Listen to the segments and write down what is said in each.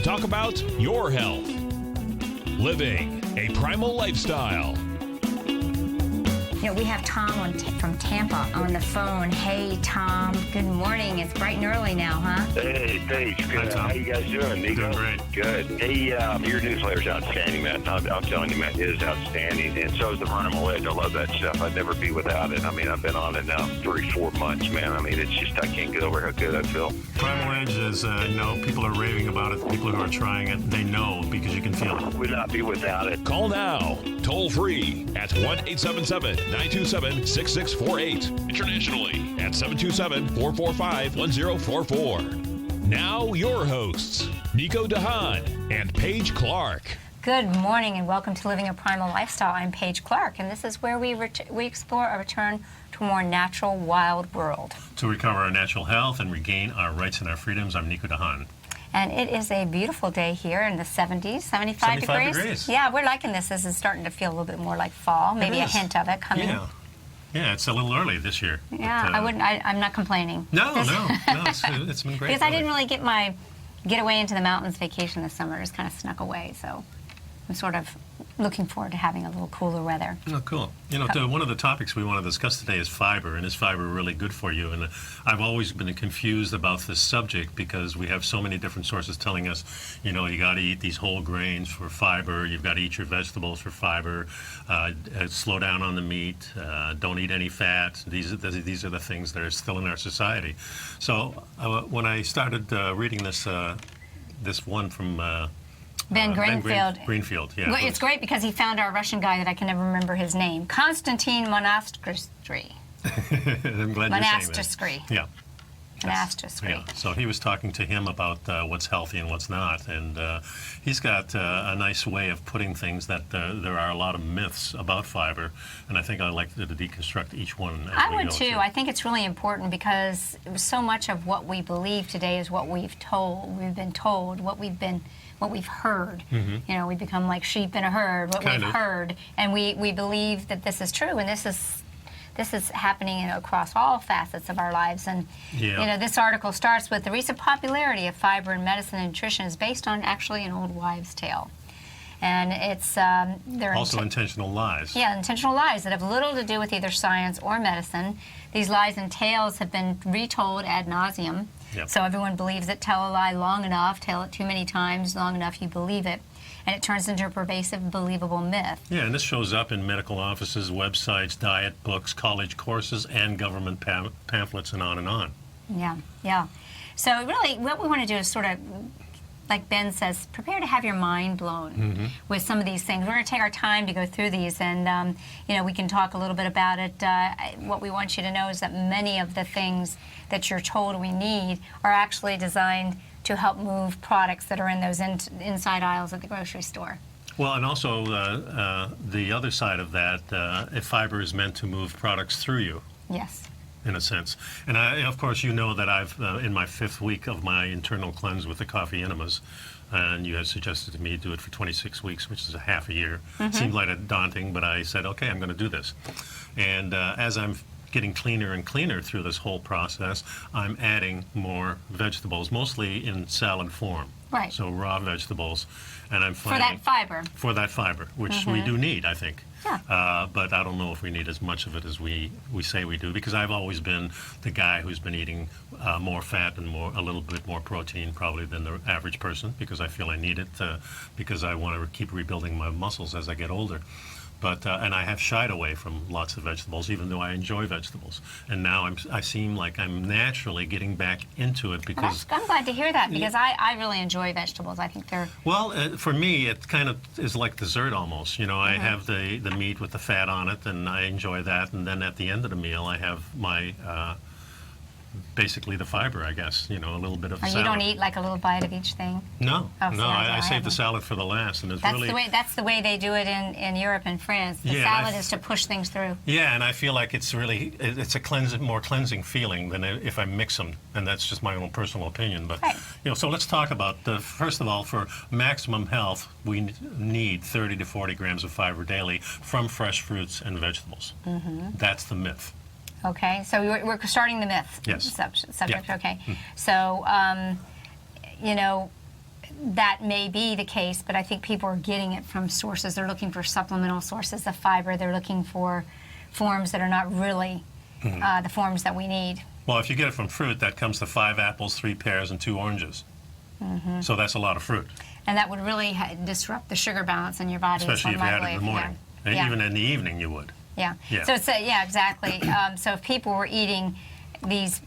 talk about your health. Living a primal lifestyle. You know, we have Tom from Tampa on the phone. Hey, Tom. Good morning. It's bright and early now, huh? Hey, thanks. Good. How you guys doing, Nico? Doing great. Good. Hey, your newsletter's outstanding, man. I'm telling you, man, it is outstanding. And so is the Primal Edge. I love that stuff. I'd never be without it. I mean, I've been on it now 3-4 months, man. I mean, it's just, I can't get over how good I feel. Primal Edge is, people are raving about it. People who are trying it, they know because you can feel it. Would not be without it. Call now, toll free at 1-877-927-6648. Internationally at 727-445-1044. Now your hosts, Nico DeHaan and Paige Clark. Good morning and welcome to Living a Primal Lifestyle. I'm Paige Clark, and this is where we explore a return to a more natural, wild world. To recover our natural health and regain our rights and our freedoms, I'm Nico DeHaan. And it is a beautiful day here in the 70s, 75 degrees. Yeah, we're liking this. This is starting to feel a little bit more like fall, maybe a hint of it coming. Yeah, it's a little early this year. Yeah, but, I'm not complaining. No, it's been great. Because I didn't really get away into the mountains vacation this summer. It just kind of snuck away, so I'm sort of looking forward to having a little cooler weather. Oh, cool. You know, one of the topics we want to discuss today is fiber, and is fiber really good for you? And I've always been confused about this subject because we have so many different sources telling us, you know, you got to eat these whole grains for fiber, you've got to eat your vegetables for fiber, slow down on the meat, don't eat any fat. These are the things that are still in our society. So when I started reading this one from Ben Greenfield. Greenfield, yeah. Well, it's great because he found our Russian guy that I can never remember his name. Konstantin Monastrsky. I'm glad you're saying that. Yeah. Monastrsky. Yeah. So he was talking to him about what's healthy and what's not, and he's got a nice way of putting things that there are a lot of myths about fiber, and I think I'd like to deconstruct each one. I would too. I think it's really important because so much of what we believe today is what we've been told, what we've heard. Mm-hmm. You know, we become like sheep in a herd, what we've heard, and we believe that this is true, and this is happening across all facets of our lives. And you know, this article starts with the recent popularity of fiber in medicine and nutrition is based on actually an old wives' tale. And it's they're also intentional lies. Yeah, intentional lies that have little to do with either science or medicine. These lies and tales have been retold ad nauseum. Yep. So everyone believes it. Tell a lie long enough, tell it too many times, long enough you believe it. And it turns into a pervasive, believable myth. Yeah, and this shows up in medical offices, websites, diet books, college courses, and government pamphlets, and on and on. Yeah, yeah. So really, what we want to do is sort of, like Ben says, prepare to have your mind blown with some of these things. We're going to take our time to go through these, and you know, we can talk a little bit about it. What we want you to know is that many of the things that you're told we need are actually designed to help move products that are in those inside aisles at the grocery store. Well, and also the other side of that, if fiber is meant to move products through you. Yes. In a sense. And of course, you know that I've, in my 5th week of my internal cleanse with the coffee enemas, and you had suggested to me do it for 26 weeks, which is a half a year. Seemed like daunting, but I said, okay, I'm going to do this. And as I'm getting cleaner and cleaner through this whole process, I'm adding more vegetables, mostly in salad form. Right. So raw vegetables. And I'm finding... For that fiber, which we do need, I think. Yeah. But I don't know if we need as much of it as we say we do, because I've always been the guy who's been eating more fat and a little bit more protein probably than the average person, because I feel I need it, because I want to keep rebuilding my muscles as I get older. But and I have shied away from lots of vegetables, even though I enjoy vegetables. And now I seem like I'm naturally getting back into it because... I'm glad to hear that, because I really enjoy vegetables. I think they're... Well, for me, it kind of is like dessert almost. You know, I have the meat with the fat on it, and I enjoy that. And then at the end of the meal, I have my... basically the fiber, I guess, you know, a little bit of salad. You don't eat like a little bite of each thing? No, oh, no, I save the salad for the last, and that's the way they do it in Europe and France. The salad is to push things through. Yeah, and I feel like it's a more cleansing feeling than if I mix them, and that's just my own personal opinion. But you know, so let's talk about first of all, for maximum health, we need 30 to 40 grams of fiber daily from fresh fruits and vegetables. That's the myth. Okay, so we're starting the myth subject. Yeah. Okay, so you know, that may be the case, but I think people are getting it from sources. They're looking for supplemental sources of fiber. They're looking for forms that are not really the forms that we need. Well, if you get it from fruit, that comes to 5 apples, 3 pears, and 2 oranges. So that's a lot of fruit. And that would really disrupt the sugar balance in your body. Especially if you had it in the morning. And even in the evening you would. Yeah. So it's exactly. So if people were eating these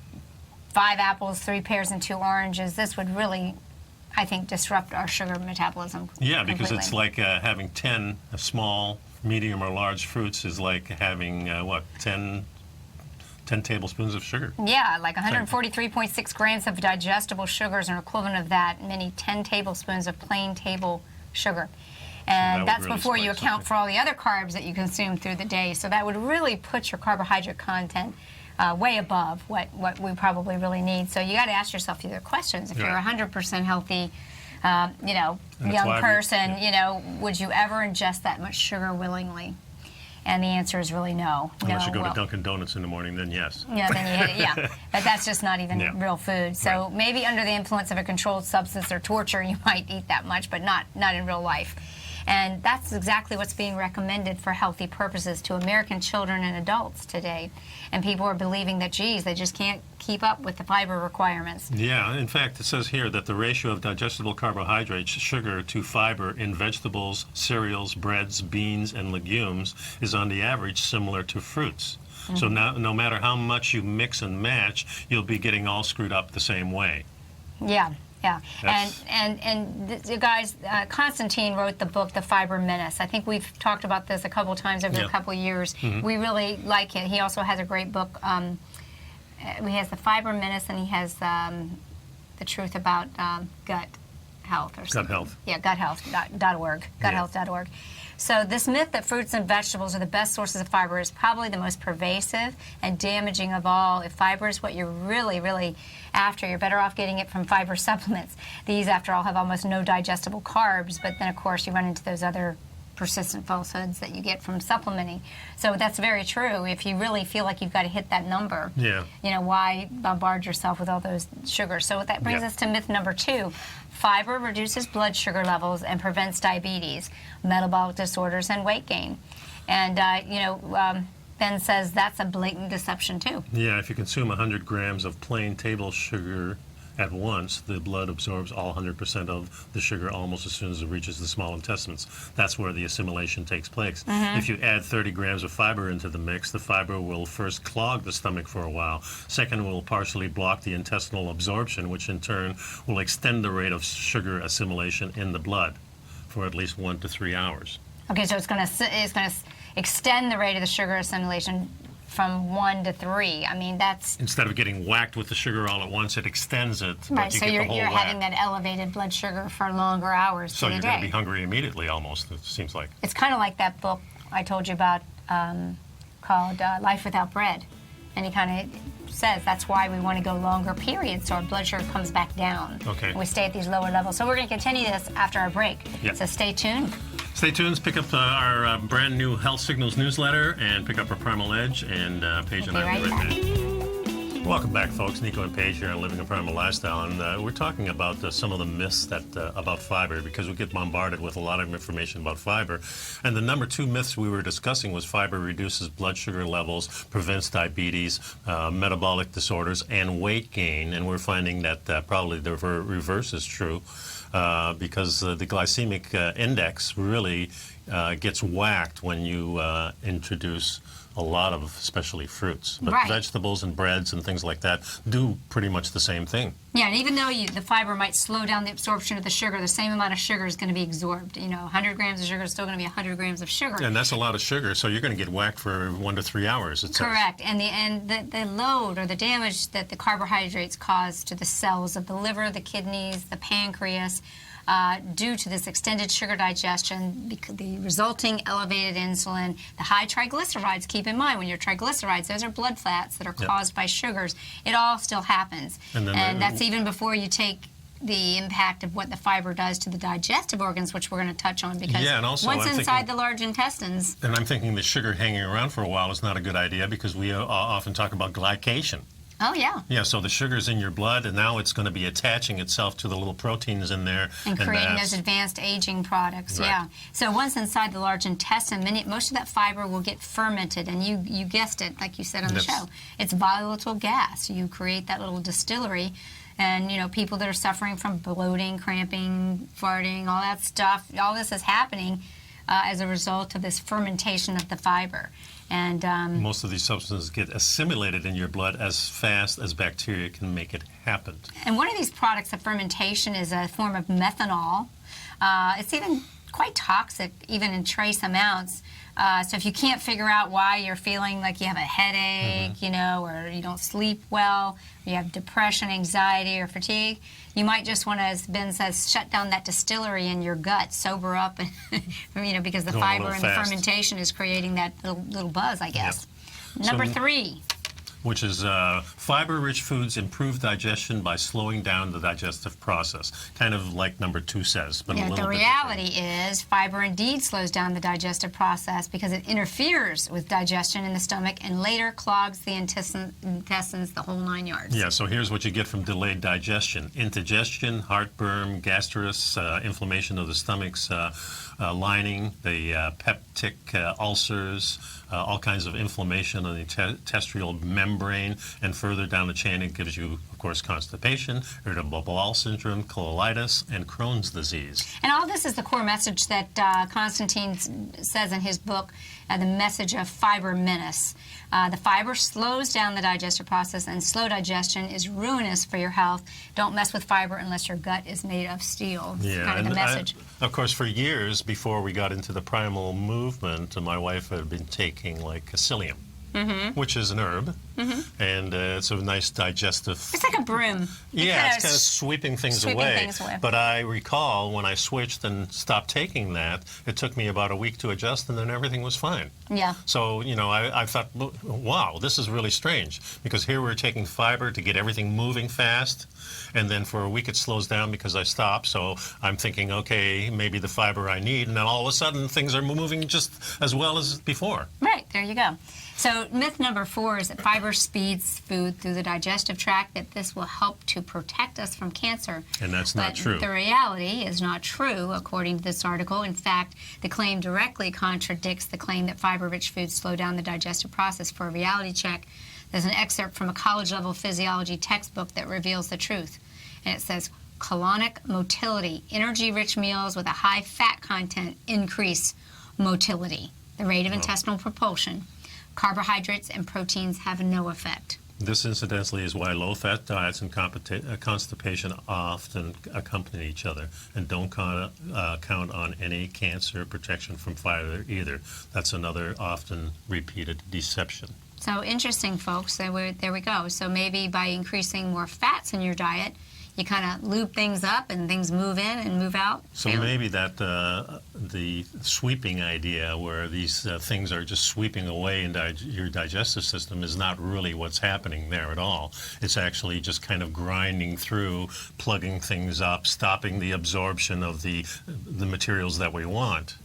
5 apples, 3 pears, and 2 oranges, this would really, I think, disrupt our sugar metabolism. Yeah, because completely. it's like having 10 small, medium, or large fruits is like having, 10 tablespoons of sugar. Yeah, like 143.6 grams of digestible sugars are equivalent of that, many 10 tablespoons of plain table sugar. And that's really before you account for all the other carbs that you consume through the day. So that would really put your carbohydrate content way above what we probably really need. So you got to ask yourself these questions. If you're 100% healthy, young person, would you ever ingest that much sugar willingly? And the answer is really no. Unless you go to Dunkin' Donuts in the morning, then yes. Yeah, then you hit it, But that's just not even real food. So maybe under the influence of a controlled substance or torture, you might eat that much, but not in real life. And that's exactly what's being recommended for healthy purposes to American children and adults today. And people are believing that, geez, they just can't keep up with the fiber requirements. Yeah, in fact, it says here that the ratio of digestible carbohydrates, sugar, to fiber in vegetables, cereals, breads, beans, and legumes is on the average similar to fruits. So no matter how much you mix and match, you'll be getting all screwed up the same way. Yeah. Yeah, and you guys, Constantine wrote the book, The Fiber Menace. I think we've talked about this a couple times over a couple years. We really like it. He also has a great book. He has The Fiber Menace, and he has The Truth About Gut Health. Or something. Gut Health. Yeah, guthealth.org. Guthealth.org. So this myth that fruits and vegetables are the best sources of fiber is probably the most pervasive and damaging of all. If fiber is what you're really, really after, you're better off getting it from fiber supplements. These, after all, have almost no digestible carbs, but then, of course, you run into those other persistent falsehoods that you get from supplementing. So that's very true. If you really feel like you've got to hit that number, why bombard yourself with all those sugars? So that brings us to myth number 2. Fiber reduces blood sugar levels and prevents diabetes, metabolic disorders, and weight gain. And, Ben says that's a blatant deception, too. Yeah, if you consume 100 grams of plain table sugar at once, the blood absorbs all 100% of the sugar almost as soon as it reaches the small intestines. That's where the assimilation takes place. If you add 30 grams of fiber into the mix, the fiber will first clog the stomach for a while. Second, will partially block the intestinal absorption, which in turn will extend the rate of sugar assimilation in the blood for at least 1 to 3 hours. Okay, so it's going to extend the rate of the sugar assimilation from 1 to 3. I mean, that's... Instead of getting whacked with the sugar all at once, it extends it. Right, so you're having that elevated blood sugar for longer hours so through the day. So you're going to be hungry immediately, almost, it seems like. It's kind of like that book I told you about called Life Without Bread. And he kind of says that's why we want to go longer periods so our blood sugar comes back down. Okay. And we stay at these lower levels. So we're going to continue this after our break. Yep. So stay tuned. Stay tuned. Pick up our brand new Health Signals newsletter and pick up our Primal Edge, and Paige and I will be right back. Welcome back, folks. Nico and Paige here on Living a Primal Lifestyle, and we're talking about some of the myths that about fiber, because we get bombarded with a lot of information about fiber. And the number 2 myths we were discussing was fiber reduces blood sugar levels, prevents diabetes, metabolic disorders, and weight gain. And we're finding that probably the reverse is true. Because the glycemic index really gets whacked when you introduce a lot of, especially fruits. But vegetables and breads and things like that do pretty much the same thing. Yeah, and even though the fiber might slow down the absorption of the sugar, the same amount of sugar is going to be absorbed. 100 grams of sugar is still going to be 100 grams of sugar. And that's a lot of sugar, so you're going to get whacked for 1 to 3 hours, it says. Correct. And the load or the damage that the carbohydrates cause to the cells of the liver, the kidneys, the pancreas, due to this extended sugar digestion, the resulting elevated insulin, the high triglycerides. Keep in mind, when your triglycerides, those are blood fats that are caused by sugars. It all still happens. And that's even before you take the impact of what the fiber does to the digestive organs, which we're going to touch on, because and also, once inside the large intestines... And I'm thinking the sugar hanging around for a while is not a good idea, because we often talk about glycation. Oh, yeah. Yeah, so the sugar's in your blood, and now it's going to be attaching itself to the little proteins in there. And creating those advanced aging products, Right. yeah. So once inside the large intestine, most of that fiber will get fermented, and you guessed it, like you said on the show. It's volatile gas. You create that little distillery, and, people that are suffering from bloating, cramping, farting, all that stuff, all this is happening as a result of this fermentation of the fiber. And most of these substances get assimilated in your blood as fast as bacteria can make it happen. And one of these products of fermentation is a form of methanol. It's even quite toxic, even in trace amounts. So if you can't figure out why you're feeling like you have a headache, or you don't sleep well, or you have depression, anxiety, or fatigue, you might just want to, as Ben says, shut down that distillery in your gut, sober up, and, because the Going a fiber little and the fast. fermentation is creating that little buzz, I guess. Number 3. Which is fiber-rich foods improve digestion by slowing down the digestive process. Kind of like number 2 says, but a little The bit reality is fiber indeed slows down the digestive process because it interferes with digestion in the stomach and later clogs the intestines, the whole 9 yards. Yeah, so here's what you get from delayed digestion. Indigestion, heartburn, gastrus, inflammation of the stomach's lining, the peptic ulcers, all kinds of inflammation on the intestinal membrane, and further down the chain it gives you, of course, constipation, irritable bowel syndrome, colitis, and Crohn's disease. And all this is the core message that Constantine says in his book, The Message of Fiber Menace. The fiber slows down the digestive process, and slow digestion is ruinous for your health. Don't mess with fiber unless your gut is made of steel. It's kind of the message. Of course, for years before we got into the Primal movement, my wife had been taking like psyllium, which is an herb, and it's a nice digestive. It's like a broom. Yeah, it's kind of sweeping things away. But I recall when I switched and stopped taking that, it took me about a week to adjust, and then everything was fine. Yeah. So, I thought, wow, this is really strange, because here we're taking fiber to get everything moving fast, and then for a week it slows down because I stopped. So I'm thinking, okay, maybe the fiber I need, and then all of a sudden things are moving just as well as before. Right, there you go. So myth number 4 is that fiber speeds food through the digestive tract, that this will help to protect us from cancer. And that's not true. The reality is not true, according to this article. In fact, the claim directly contradicts the claim that fiber-rich foods slow down the digestive process. For a reality check, there's an excerpt from a college-level physiology textbook that reveals the truth. And it says, colonic motility. Energy-rich meals with a high fat content increase motility, the rate of intestinal propulsion. Carbohydrates and proteins have no effect. This, incidentally, is why low-fat diets and constipation often accompany each other, and don't count on any cancer protection from fiber either. That's another often repeated deception. So interesting, folks. There we go. So maybe by increasing more fats in your diet, you kind of loop things up and things move in and move out. So maybe that the sweeping idea where these things are just sweeping away in your digestive system is not really what's happening there at all. It's actually just kind of grinding through, plugging things up, stopping the absorption of the materials that we want.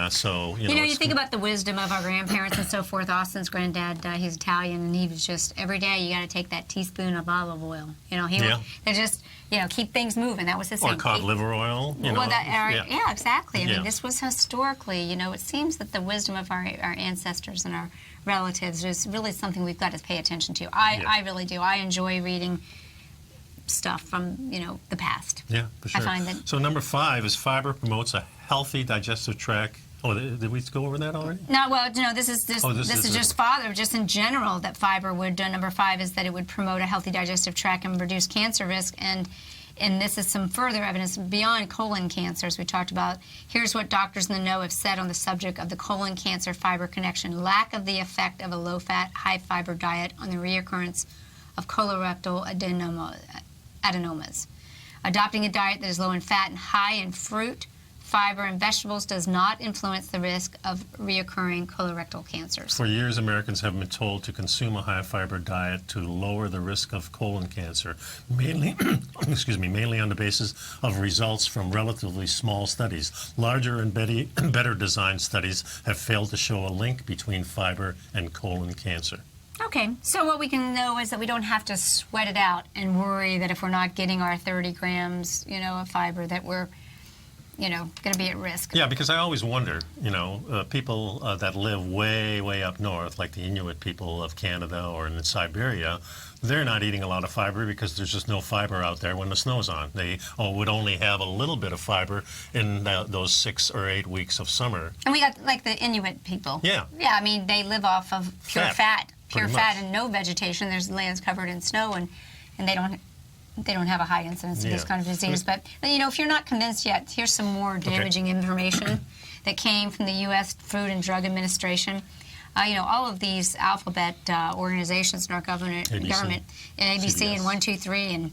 So, you think about the wisdom of our grandparents and so forth. Austin's granddad, he's Italian, and he was just, every day you got to take that teaspoon of olive oil. They just, keep things moving. That was his thing. Or cod liver oil. Yeah, exactly. I Yeah. mean, this was historically, it seems that the wisdom of our ancestors and our relatives is really something we've got to pay attention to. I really do. I enjoy reading stuff from, the past. Yeah, for sure. I find that. So number 5 is fiber promotes a healthy digestive tract. Oh, did we go over that already? No, this is just in general that fiber would, number 5 is that it would promote a healthy digestive tract and reduce cancer risk. And this is some further evidence beyond colon cancer, as we talked about. Here's what doctors in the know have said on the subject of the colon cancer fiber connection. Lack of the effect of a low-fat, high-fiber diet on the reoccurrence of colorectal adenomas. Adopting a diet that is low in fat and high in fruit, fiber, and vegetables does not influence the risk of reoccurring colorectal cancers. For years, Americans have been told to consume a high-fiber diet to lower the risk of colon cancer, mainly, mainly on the basis of results from relatively small studies. Larger and better designed studies have failed to show a link between fiber and colon cancer. Okay, so what we can know is that we don't have to sweat it out and worry that if we're not getting our 30 grams, of fiber, that we're, going to be at risk. Yeah, because I always wonder, people that live way, way up north, like the Inuit people of Canada or in Siberia, they're not eating a lot of fiber because there's just no fiber out there when the snow's on. They would only have a little bit of fiber in those 6 or 8 weeks of summer. And we got, like, the Inuit people. Yeah. Yeah, I mean, they live off of pure fat. Pure pretty fat much. and no vegetation. There's lands covered in snow, and they don't have a high incidence of this kind of disease. But if you're not convinced yet, here's some more damaging information that came from the U.S. Food and Drug Administration. All of these alphabet organizations in our government, ABC CBS. and 123 and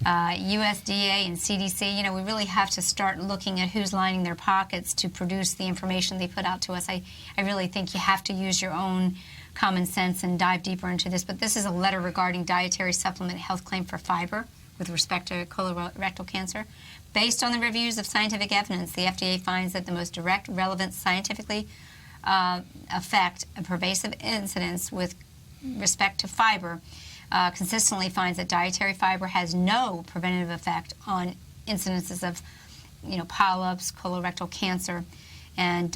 USDA and CDC, we really have to start looking at who's lining their pockets to produce the information they put out to us. I really think you have to use your own common sense and dive deeper into this. But this is a letter regarding dietary supplement health claim for fiber with respect to colorectal cancer. Based on the reviews of scientific evidence, the FDA finds that the most direct, relevant, scientifically affect a pervasive incidence with respect to fiber consistently finds that dietary fiber has no preventative effect on incidences of, polyps, colorectal cancer, and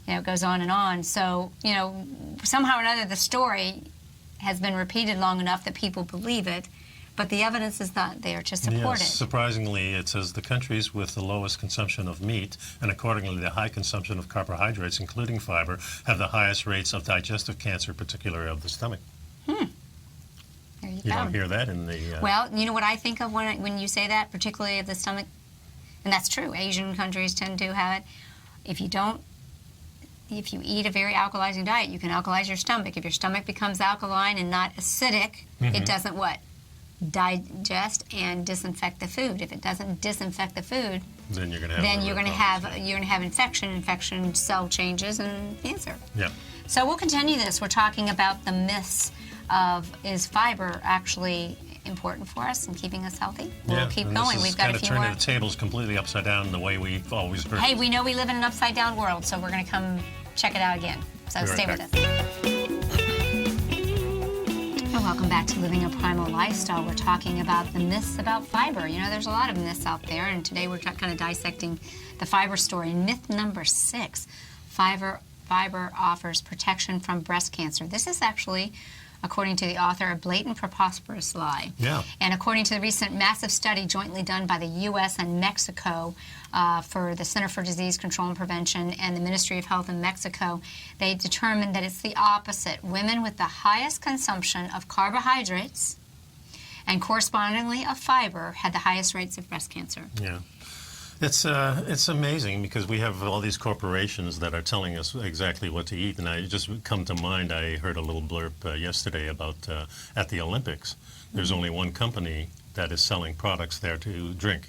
it goes on and on. So, somehow or another, the story has been repeated long enough that people believe it, but the evidence is not there to support it. Yes, surprisingly, it says the countries with the lowest consumption of meat and accordingly the high consumption of carbohydrates, including fiber, have the highest rates of digestive cancer, particularly of the stomach. There you go. Don't hear that in the... Well, you know what I think of when you say that, particularly of the stomach? And that's true. Asian countries tend to have it. If you eat a very alkalizing diet, you can alkalize your stomach. If your stomach becomes alkaline and not acidic, it doesn't what? Digest and disinfect the food. If it doesn't disinfect the food, then you're going to have infection, cell changes, and cancer. Yeah. So we'll continue this. We're talking about the myths of, is fiber actually important for us and keeping us healthy? We'll keep going. We've got a few more. Turning the tables completely upside down the way we've always heard. Hey, we know we live in an upside down world, so we're going to come check it out again. So stay with us. And welcome back to Living a Primal Lifestyle. We're talking about the myths about fiber. There's a lot of myths out there, and today we're kind of dissecting the fiber story. Myth number 6, fiber offers protection from breast cancer. This is actually, according to the author, a blatant, preposterous lie. Yeah. And according to the recent massive study jointly done by the U.S. and Mexico for the Center for Disease Control and Prevention and the Ministry of Health in Mexico, they determined that it's the opposite. Women with the highest consumption of carbohydrates and correspondingly of fiber had the highest rates of breast cancer. Yeah. It's amazing because we have all these corporations that are telling us exactly what to eat. And I just come to mind, I heard a little blurb yesterday about at the Olympics. There's only one company that is selling products there to drink.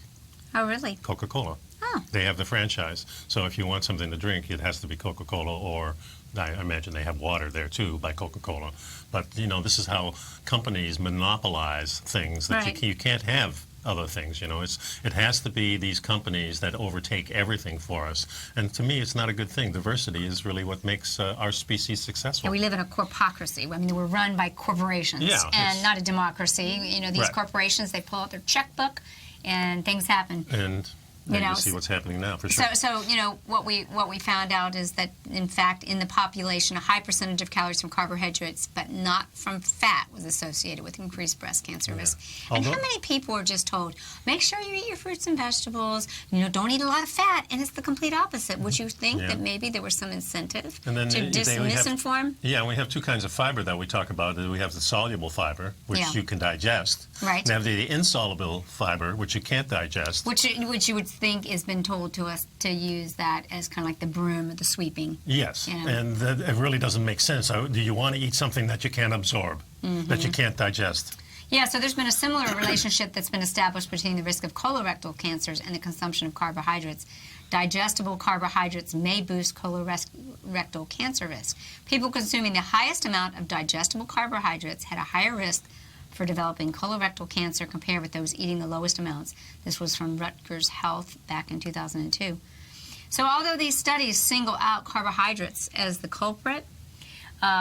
Oh, really? Coca-Cola. Oh. They have the franchise. So if you want something to drink, it has to be Coca-Cola, or I imagine they have water there too by Coca-Cola. But, this is how companies monopolize things that you can't have other things. It has to be these companies that overtake everything for us. And to me, it's not a good thing. Diversity is really what makes our species successful. And we live in a corpocracy. I mean, we're run by corporations and not a democracy. These corporations, they pull out their checkbook and things happen. And you see what's happening now, for sure. So what we found out is that, in fact, in the population, a high percentage of calories from carbohydrates, but not from fat, was associated with increased breast cancer risk. And how many people are just told, make sure you eat your fruits and vegetables, don't eat a lot of fat, and it's the complete opposite. Would you think that maybe there was some incentive to misinform? Yeah, we have two kinds of fiber that we talk about. We have the soluble fiber, which you can digest. Right. We have the insoluble fiber, which you can't digest. Which you would think has been told to us to use that as kind of like the broom or the sweeping. Yes, and it really doesn't make sense. Do you want to eat something that you can't absorb, that you can't digest? Yeah, so there's been a similar relationship that's been established between the risk of colorectal cancers and the consumption of carbohydrates. Digestible carbohydrates may boost colorectal cancer risk. People consuming the highest amount of digestible carbohydrates had a higher risk for developing colorectal cancer compared with those eating the lowest amounts. This was from Rutgers Health back in 2002. So although these studies single out carbohydrates as the culprit,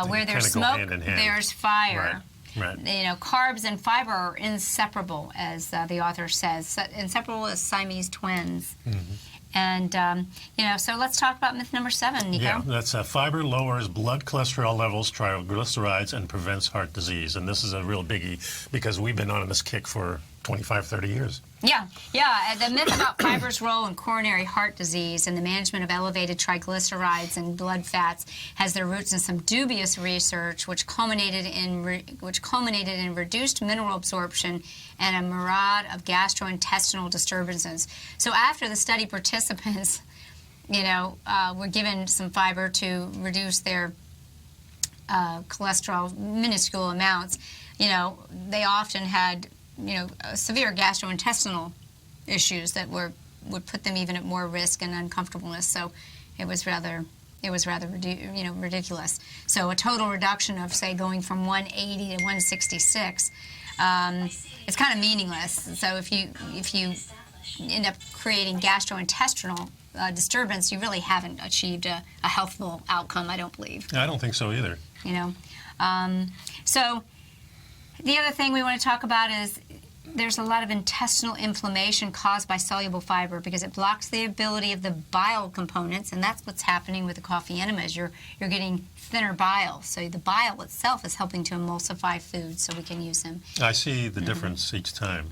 Where there's kinda go smoke, hand in hand. there's fire. Right. You know, carbs and fiber are inseparable, as the author says. Inseparable as Siamese twins. And, you know, so let's talk about myth number 7, Nico. Yeah, that's fiber lowers blood cholesterol levels, triglycerides, and prevents heart disease. And this is a real biggie because we've been on this kick for 25, 30 years. Yeah. The myth about fiber's role in coronary heart disease and the management of elevated triglycerides and blood fats has their roots in some dubious research, which culminated in reduced mineral absorption and a myriad of gastrointestinal disturbances. So after the study participants, you know, were given some fiber to reduce their cholesterol, minuscule amounts, you know, they often had, you know, severe gastrointestinal issues that would put them even at more risk and uncomfortableness. So it was rather ridiculous. So a total reduction of, say, going from 180 to 166, it's kind of meaningless. So if you end up creating gastrointestinal disturbance, you really haven't achieved a healthful outcome, I don't believe. I don't think so either. You know, so the other thing we want to talk about is there's a lot of intestinal inflammation caused by soluble fiber because it blocks the ability of the bile components, and that's what's happening with the coffee enemas. You're getting thinner bile, so the bile itself is helping to emulsify food so we can use them. I see the difference each time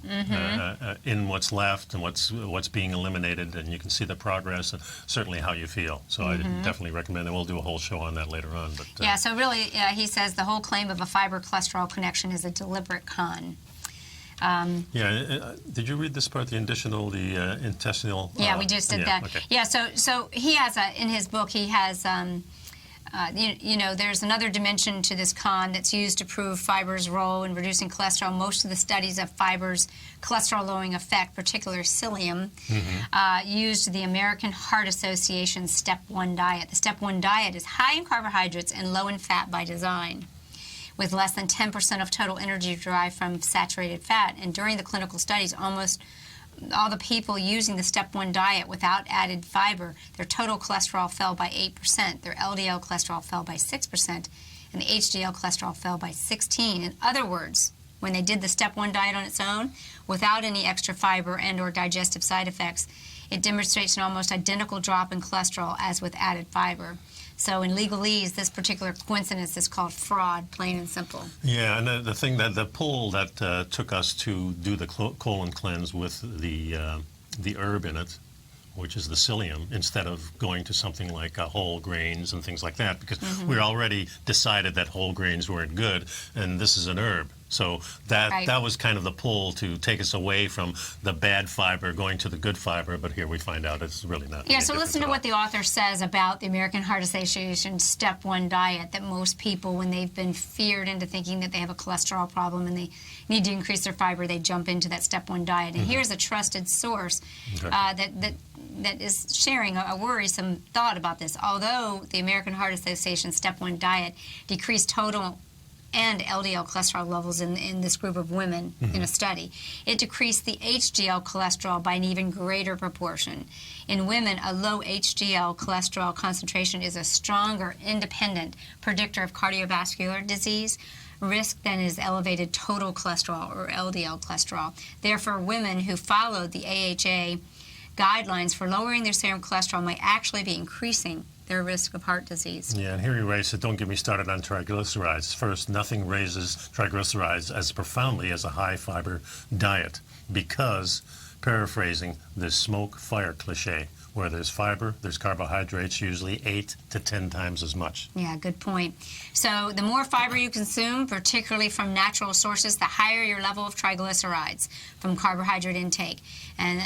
in what's left and what's being eliminated, and you can see the progress and certainly how you feel. So I definitely recommend, and we'll do a whole show on that later on. But yeah, so really, he says the whole claim of a fiber-cholesterol connection is a deliberate con. Did you read this part, the intestinal? Yeah, we just did that. Okay. Yeah, so he has in his book, he has, you know, there's another dimension to this con that's used to prove fiber's role in reducing cholesterol. Most of the studies of fiber's cholesterol-lowering effect, particularly psyllium, used the American Heart Association Step 1 diet. The Step 1 diet is high in carbohydrates and low in fat by design, with less than 10% of total energy derived from saturated fat. And during the clinical studies, almost all the people using the Step 1 diet without added fiber, their total cholesterol fell by 8%, their LDL cholesterol fell by 6%, and the HDL cholesterol fell by 16%. In other words, when they did the Step 1 diet on its own, without any extra fiber and or digestive side effects, it demonstrates an almost identical drop in cholesterol as with added fiber. So in legalese, this particular coincidence is called fraud, plain and simple. Yeah, and the pull that took us to do the colon cleanse with the herb in it, which is the psyllium, instead of going to something like whole grains and things like that, because we already decided that whole grains weren't good, and this is an herb. So that was kind of the pull to take us away from the bad fiber going to the good fiber, but here we find out it's really not. Yeah, so listen to what the author says about the American Heart Association Step 1 diet, that most people, when they've been feared into thinking that they have a cholesterol problem and they need to increase their fiber, they jump into that Step 1 diet. And here's a trusted source that is sharing a worrisome thought about this. Although the American Heart Association Step 1 diet decreased total and LDL cholesterol levels in this group of women in a study, it decreased the HDL cholesterol by an even greater proportion. In women, a low HDL cholesterol concentration is a stronger independent predictor of cardiovascular disease risk than is elevated total cholesterol or LDL cholesterol. Therefore, women who followed the AHA guidelines for lowering their serum cholesterol might actually be increasing their risk of heart disease. Yeah, and here he writes that, don't get me started on triglycerides. First, nothing raises triglycerides as profoundly as a high-fiber diet because, paraphrasing the smoke-fire cliche, where there's fiber, there's carbohydrates, usually 8 to 10 times as much. Yeah, good point. So the more fiber you consume, particularly from natural sources, the higher your level of triglycerides from carbohydrate intake. And,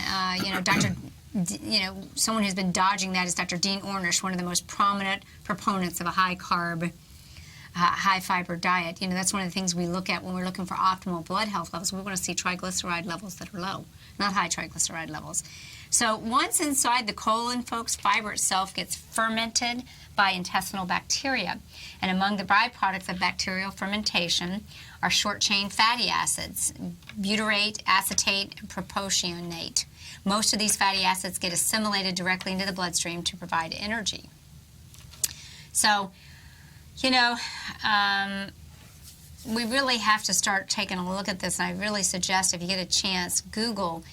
someone who's been dodging that is Dr. Dean Ornish, one of the most prominent proponents of a high-carb, high-fiber diet. You know, that's one of the things we look at when we're looking for optimal blood health levels. We want to see triglyceride levels that are low, not high triglyceride levels. So once inside the colon, folks, fiber itself gets fermented by intestinal bacteria. And among the byproducts of bacterial fermentation are short-chain fatty acids, butyrate, acetate, and propionate. Most of these fatty acids get assimilated directly into the bloodstream to provide energy. So You know, we really have to start taking a look at this, and I really suggest if you get a chance, Google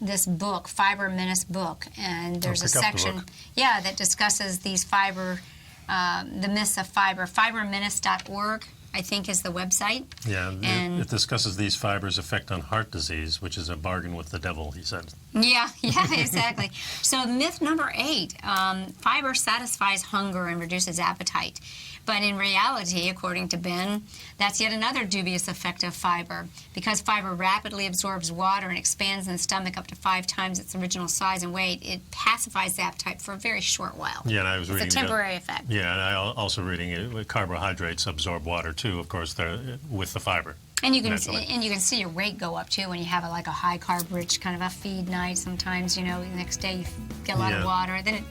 this book, Fiber Menace book, and there's a section, that discusses these the myths of fiber. Fibermenace.org, I think, is the website. Yeah, it discusses these fibers' effect on heart disease, which is a bargain with the devil, he said. Yeah, exactly. So myth number 8, fiber satisfies hunger and reduces appetite. But in reality, according to Ben, that's yet another dubious effect of fiber. Because fiber rapidly absorbs water and expands in the stomach up to 5 times its original size and weight, it pacifies the appetite for a very short while. Yeah, and I was reading it's a temporary effect. Yeah, and I also reading carbohydrates absorb water too, of course, with the fiber. And you can see your weight go up too when you have a high carb rich kind of a feed night. Sometimes the next day you get a lot of water, then it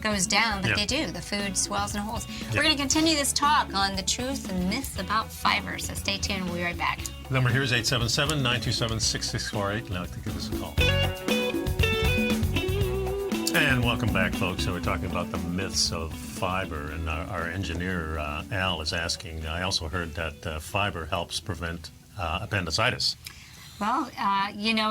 goes down, but they do. The food swells and holds. We're going to continue this talk on the truth and myths about fiber, so stay tuned. We'll be right back. The number here is 877-927-6648. Now to give us a call. And welcome back, folks. So we're talking about the myths of fiber, and our engineer, Al, is asking, I also heard that fiber helps prevent appendicitis. Well,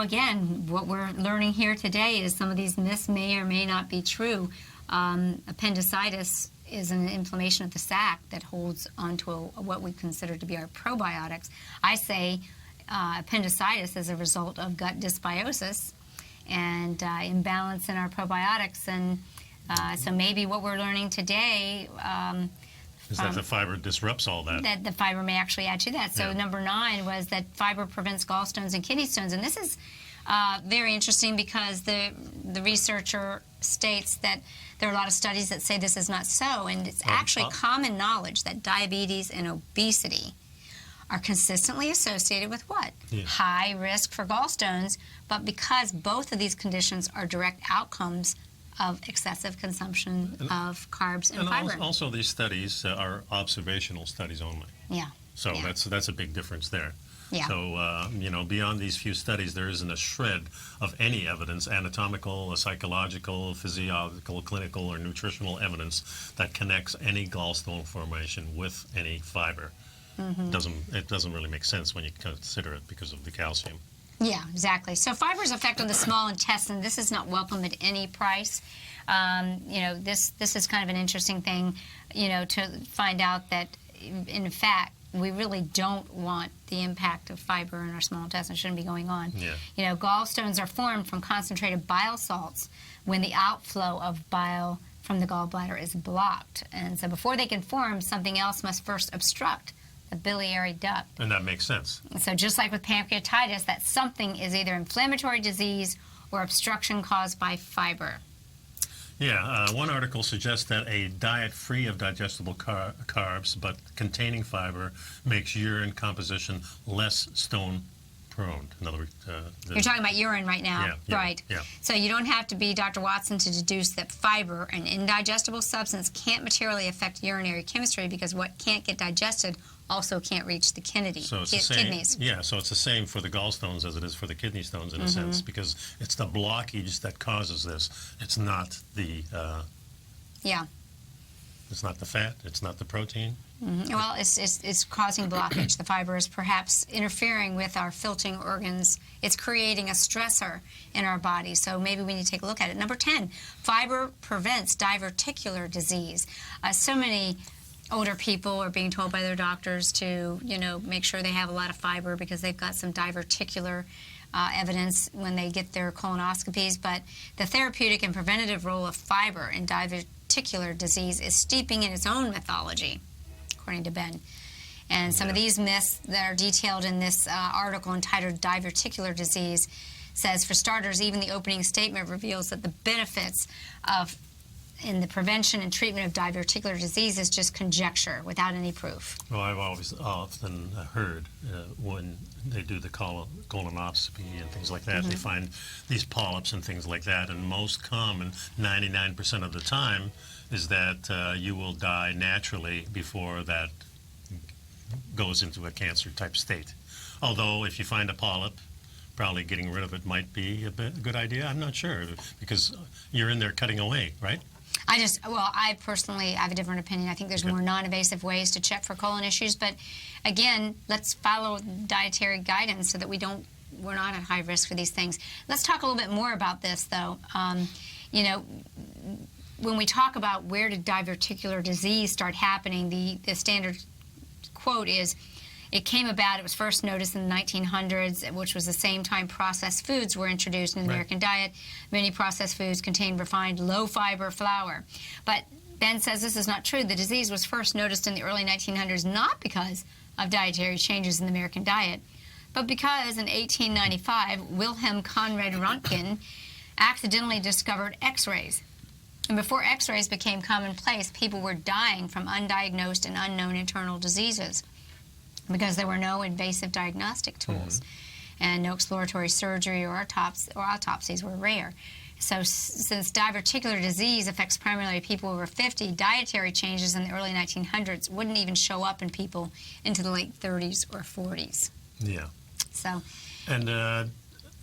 again, what we're learning here today is some of these myths may or may not be true. Appendicitis is an inflammation of the sac that holds onto what we consider to be our probiotics. I say appendicitis is a result of gut dysbiosis and imbalance in our probiotics. And so maybe what we're learning today is that the fiber disrupts all that. That the fiber may actually add to that. So number 9 was that fiber prevents gallstones and kidney stones. And this is very interesting because the researcher states that there are a lot of studies that say this is not so. And it's actually common knowledge that diabetes and obesity are consistently associated with what? High risk for gallstones. But because both of these conditions are direct outcomes of excessive consumption of carbs and fiber. And also these studies are observational studies only. Yeah. So that's a big difference there. Yeah. So, beyond these few studies, there isn't a shred of any evidence, anatomical, psychological, physiological, clinical, or nutritional evidence that connects any gallstone formation with any fiber. Mm-hmm. It doesn't really make sense when you consider it because of the calcium. Yeah, exactly. So fiber's effect on the small intestine, this is not welcome at any price. This is kind of an interesting thing, to find out that, in fact, we really don't want the impact of fiber in our small intestine. It shouldn't be going on. Yeah. Gallstones are formed from concentrated bile salts when the outflow of bile from the gallbladder is blocked. And so before they can form, something else must first obstruct the biliary duct. And that makes sense. So just like with pancreatitis, that something is either inflammatory disease or obstruction caused by fiber. Yeah, one article suggests that a diet free of digestible carbs but containing fiber makes urine composition less stone prone. In other words, you're talking about urine right now, right? Yeah. So you don't have to be Dr. Watson to deduce that fiber, an indigestible substance, can't materially affect urinary chemistry because what can't get digested also can't reach the kidneys. So it's the same, yeah, so it's the same for the gallstones as it is for the kidney stones in a sense, because it's the blockage that causes this. It's not the it's not the fat, it's not the protein. Well, it's causing blockage. The fiber is perhaps interfering with our filtering organs. It's creating a stressor in our body, so maybe we need to take a look at it. Number 10, fiber prevents diverticular disease. So many older people are being told by their doctors to, make sure they have a lot of fiber because they've got some diverticular evidence when they get their colonoscopies. But the therapeutic and preventative role of fiber in diverticular disease is steeping in its own mythology, according to Ben. And some of these myths that are detailed in this article entitled Diverticular Disease says, for starters, even the opening statement reveals that the benefits in the prevention and treatment of diverticular disease is just conjecture without any proof. Well, I've often heard when they do the colonoscopy and things like that, they find these polyps and things like that, and most common, 99% of the time, is that you will die naturally before that goes into a cancer-type state. Although, if you find a polyp, probably getting rid of it might be a good idea. I'm not sure, because you're in there cutting away, right? I personally have a different opinion. I think there's more non-invasive ways to check for colon issues, but again, let's follow dietary guidance so that we're not at high risk for these things. Let's talk a little bit more about this, though. You know, when we talk about where did diverticular disease start happening, the standard quote is, it came about, it was first noticed in the 1900s, which was the same time processed foods were introduced in the American diet. Many processed foods contain refined low-fiber flour. But Ben says this is not true. The disease was first noticed in the early 1900s not because of dietary changes in the American diet, but because in 1895, Wilhelm Conrad Röntgen accidentally discovered X-rays. And before X-rays became commonplace, people were dying from undiagnosed and unknown internal diseases, because there were no invasive diagnostic tools, and no exploratory surgery or autopsies were rare. So since diverticular disease affects primarily people over 50, dietary changes in the early 1900s wouldn't even show up in people into the late 30s or 40s. Yeah. So. And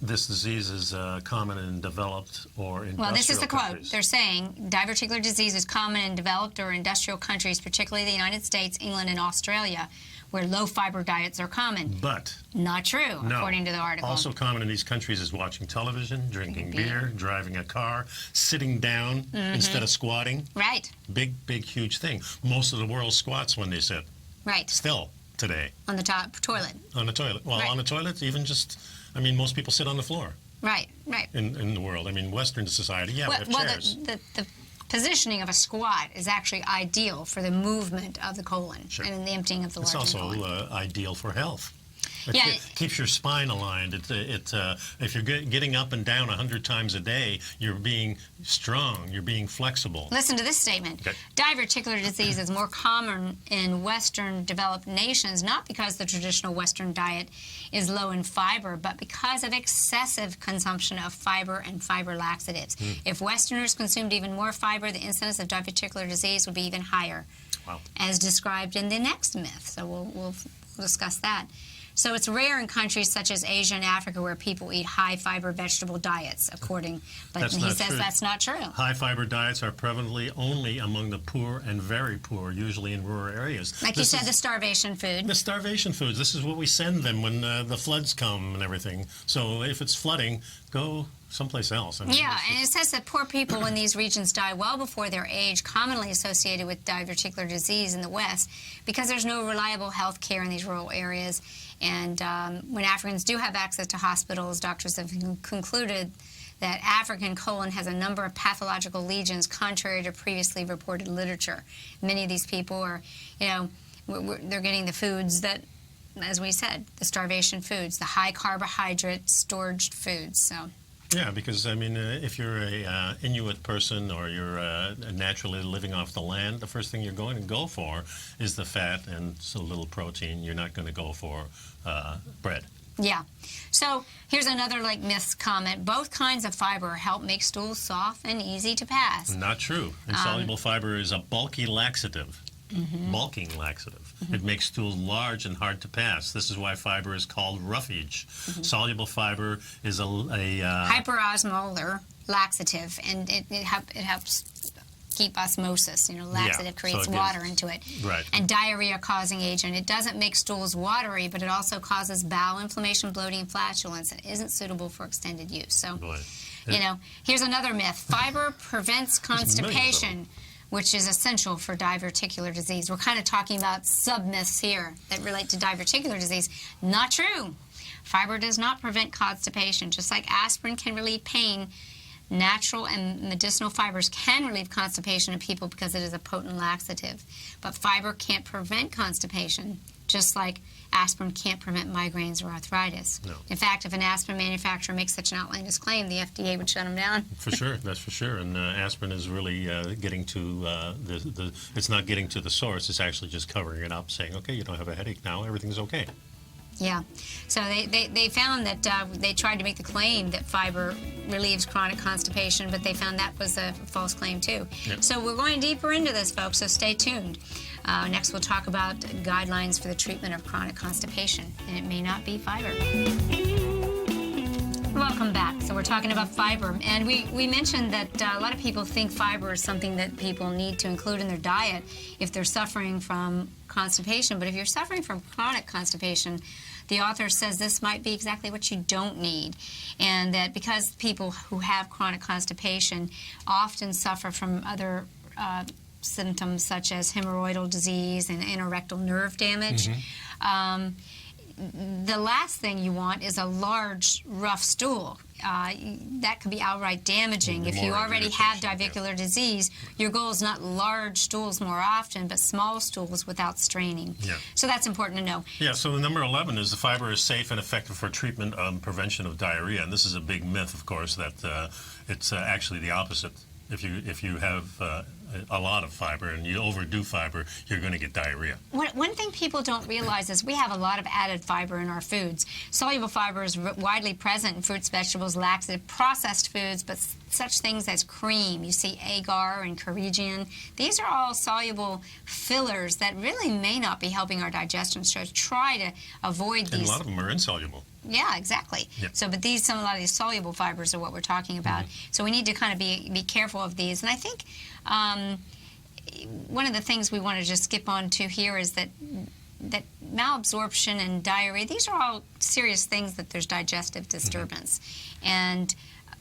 this disease is common in developed or industrial countries. Well, this is the quote. They're saying diverticular disease is common in developed or industrial countries, particularly the United States, England, and Australia, where low-fiber diets are common. But not true, according to the article. Also common in these countries is watching television, drinking beer, driving a car, sitting down instead of squatting. Right. Big, huge thing. Most of the world squats when they sit. Right. Still today. On the toilet. On the toilet. Well, on the toilet, even just, I mean, most people sit on the floor. Right. In the world. I mean, Western society, we have chairs. The positioning of a squat is actually ideal for the movement of the colon and the emptying of the large colon. It's also ideal for health. It keeps your spine aligned. If you're getting up and down 100 times a day, you're being strong, you're being flexible. Listen to this statement. Okay. Diverticular disease is more common in Western developed nations, not because the traditional Western diet is low in fiber, but because of excessive consumption of fiber and fiber laxatives. If Westerners consumed even more fiber, the incidence of diverticular disease would be even higher, as described in the next myth. So we'll discuss that. So it's rare in countries such as Asia and Africa where people eat high-fiber vegetable diets, but he says that's not true. High-fiber diets are prevalently only among the poor and very poor, usually in rural areas. Like you said, the starvation food. The starvation foods. This is what we send them when the floods come and everything. So if it's flooding, go someplace else. And it says that poor people in these regions die well before their age, commonly associated with diverticular disease in the West, because there's no reliable health care in these rural areas. And when Africans do have access to hospitals, doctors have concluded that African colon has a number of pathological lesions contrary to previously reported literature. Many of these people are, they're getting the foods that, as we said, the starvation foods, the high carbohydrate storage foods. So. Yeah, because, I mean, if you're a Inuit person or you're naturally living off the land, the first thing you're going to go for is the fat and a little protein. You're not going to go for bread. Yeah. So here's another myth comment. Both kinds of fiber help make stools soft and easy to pass. Not true. Insoluble fiber is a bulky laxative. Bulking laxative. It makes stools large and hard to pass. This is why fiber is called roughage. Soluble fiber is a hyperosmolar laxative, and it helps keep osmosis. Laxative creates water into it. Right. And diarrhea-causing agent. It doesn't make stools watery, but it also causes bowel inflammation, bloating, and flatulence. It isn't suitable for extended use. So, here's another myth. Fiber prevents constipation, which is essential for diverticular disease. We're kind of talking about sub-myths here that relate to diverticular disease. Not true. Fiber does not prevent constipation. Just like aspirin can relieve pain, natural and medicinal fibers can relieve constipation in people because it is a potent laxative. But fiber can't prevent constipation, just like aspirin can't prevent migraines or arthritis. No. In fact, if an aspirin manufacturer makes such an outlandish claim, the FDA would shut them down. For sure, that's for sure. And aspirin is really getting to it's not getting to the source. It's actually just covering it up, saying, okay, you don't have a headache now, everything's okay. Yeah. So they found that they tried to make the claim that fiber relieves chronic constipation, but they found that was a false claim too. Yep. So we're going deeper into this, folks, so stay tuned. Next, we'll talk about guidelines for the treatment of chronic constipation, and it may not be fiber. Welcome back. So we're talking about fiber, and we mentioned that a lot of people think fiber is something that people need to include in their diet if they're suffering from constipation. But if you're suffering from chronic constipation, the author says this might be exactly what you don't need, and that because people who have chronic constipation often suffer from other symptoms such as hemorrhoidal disease and anorectal nerve damage, the last thing you want is a large, rough stool. That could be outright damaging. If you already have diverticular disease, your goal is not large stools more often, but small stools without straining. Yeah. So that's important to know. Yeah, so the number 11 is the fiber is safe and effective for treatment prevention of diarrhea. And this is a big myth, of course, that it's actually the opposite. If you have a lot of fiber and you overdo fiber, you're going to get diarrhea. One thing people don't realize is we have a lot of added fiber in our foods. Soluble fiber is widely present in fruits, vegetables, laxative, processed foods, but such things as cream. You see agar and carrageenan. These are all soluble fillers that really may not be helping our digestion. So try to avoid these. And a lot of them are insoluble. Yeah, exactly. Yeah. So, but a lot of these soluble fibers are what we're talking about. So we need to kind of be careful of these. And I think one of the things we want to just skip on to here is that malabsorption and diarrhea, these are all serious things that there's digestive disturbance. And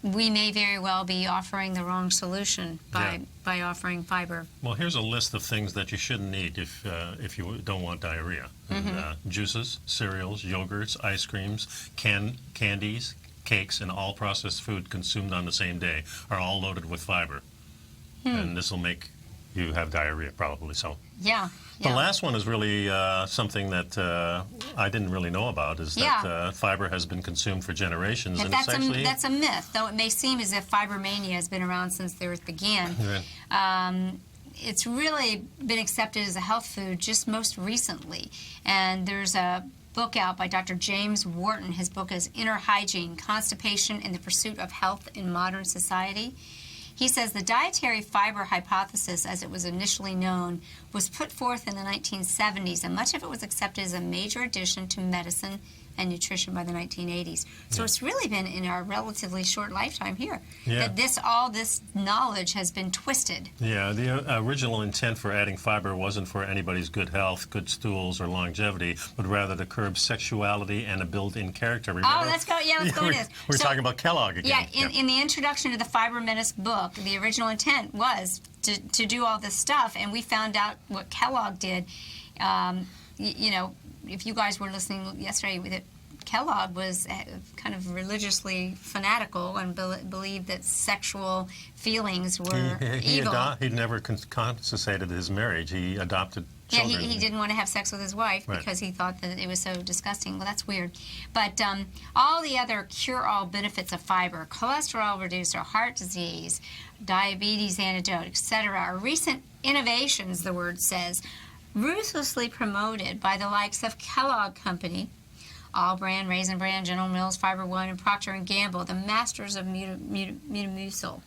we may very well be offering the wrong solution by offering fiber. Well, here's a list of things that you shouldn't eat if you don't want diarrhea. And, juices, cereals, yogurts, ice creams, candies, cakes, and all processed food consumed on the same day are all loaded with fiber. And this will make you have diarrhea, probably so. Yeah. The last one is really something that I didn't really know about, is that fiber has been consumed for generations. And that's a myth, though it may seem as if fiber mania has been around since the earth began. It's really been accepted as a health food just most recently. And there's a book out by Dr. James Wharton. His book is Inner Hygiene, Constipation and the Pursuit of Health in Modern Society. He says the dietary fiber hypothesis, as it was initially known, was put forth in the 1970s, and much of it was accepted as a major addition to medicine and nutrition by the 1980s. So it's really been in our relatively short lifetime here that all this knowledge has been twisted. Yeah, the original intent for adding fiber wasn't for anybody's good health, good stools, or longevity, but rather to curb sexuality and a built-in character. Remember? Oh, let's go. Yeah, let's go with this. We're talking about Kellogg again. Yeah, in the introduction to the Fiber Menace book, the original intent was to do all this stuff, and we found out what Kellogg did. You know, if you guys were listening yesterday, that Kellogg was kind of religiously fanatical and believed that sexual feelings were evil. He never consummated his marriage. He adopted children. Yeah, he didn't want to have sex with his wife because he thought that it was so disgusting. Well, that's weird. But all the other cure-all benefits of fiber, cholesterol reducer, heart disease, diabetes antidote, etc., are recent innovations, the word says, ruthlessly promoted by the likes of Kellogg Company, All Brand, Raisin Bran, General Mills, Fiber One, and Procter & Gamble, the masters of Metamucil.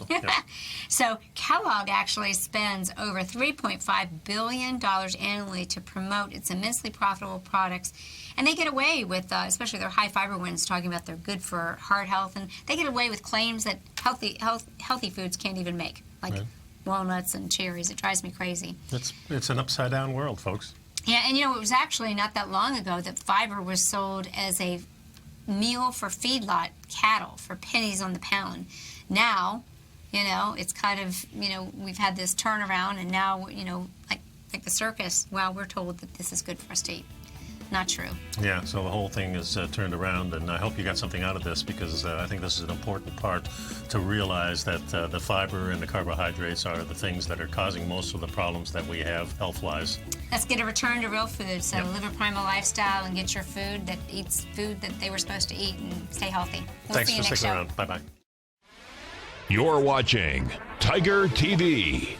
Yeah. So Kellogg actually spends over $3.5 billion annually to promote its immensely profitable products. And they get away with, especially their high fiber ones, talking about they're good for heart health, and they get away with claims that healthy foods can't even make, like walnuts and cherries. It drives me crazy. It's an upside-down world, folks. Yeah, and you know, it was actually not that long ago that fiber was sold as a meal for feedlot cattle for pennies on the pound. Now, you know, it's kind of, you know, we've had this turnaround, and now, you know, like the circus, well, we're told that this is good for us to eat. Not true. Yeah, so the whole thing is turned around, and I hope you got something out of this, because I think this is an important part to realize that the fiber and the carbohydrates are the things that are causing most of the problems that we have health-wise. Let's get a return to real food. So live a primal lifestyle and get your food that eats food that they were supposed to eat, and stay healthy. Thanks for sticking around. Bye-bye. You're watching Tiger TV.